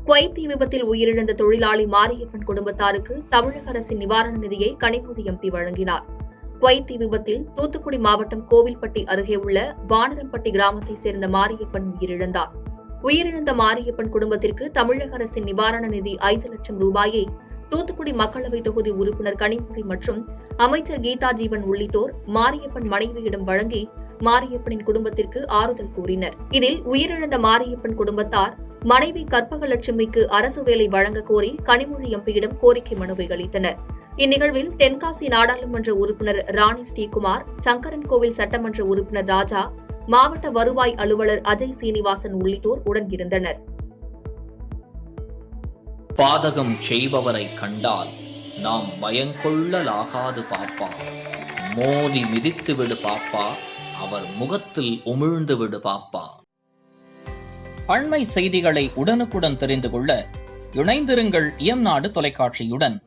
Kuwait தீ விபத்தில் உயிரிழந்த தொழிலாளி மாரியப்பன் குடும்பத்தாருக்கு தமிழக அரசின் நிவாரண நிதியை கனிமொழி எம்பி வழங்கினார். குவைத் தீ விபத்தில் தூத்துக்குடி மாவட்டம் கோவில்பட்டி அருகே உள்ள வானரம்பட்டி கிராமத்தைச் சேர்ந்த மாரியப்பன் உயிரிழந்தார். உயிரிழந்த மாரியப்பன் குடும்பத்திற்கு தமிழக அரசின் நிவாரண நிதி 5 லட்சம் ரூபாயை தூத்துக்குடி மக்களவை தொகுதி உறுப்பினர் கனிமொழி மற்றும் அமைச்சர் கீதா ஜீவன் உள்ளிட்டோர் மாரியப்பன் மனைவியிடம் வழங்கி மாரியப்பனின் குடும்பத்திற்கு ஆறுதல் கூறினர். இதில் உயிரிழந்த மாரியப்பன் குடும்பத்தார் மனைவி கற்பகலட்சுமிக்கு அரசு வேலை வழங்க கோரி கனிமொழி எம்பியிடம் கோரிக்கை மனுவை அளித்தனர். இந்நிகழ்வில் தென்காசி நாடாளுமன்ற உறுப்பினர் ராணி ஸ்ரீகுமார், சங்கரன்கோவில் சட்டமன்ற உறுப்பினர் ராஜா, மாவட்ட வருவாய் அலுவலர் அஜய் சீனிவாசன் உள்ளிட்டோர் உடன் இருந்தனர். பாதகம் செய்பவரை கண்டால் நாம் பயங்கொள்ளலாகாது பாப்பா, மோதி மிதித்து விடு பாப்பா, அவர் முகத்தில் உமிழ்ந்து விடு பாப்பா. அண்மை செய்திகளை உடனுக்குடன் தெரிந்து கொள்ள இணைந்திருங்கள் இயம்நாடு தொலைக்காட்சியுடன்.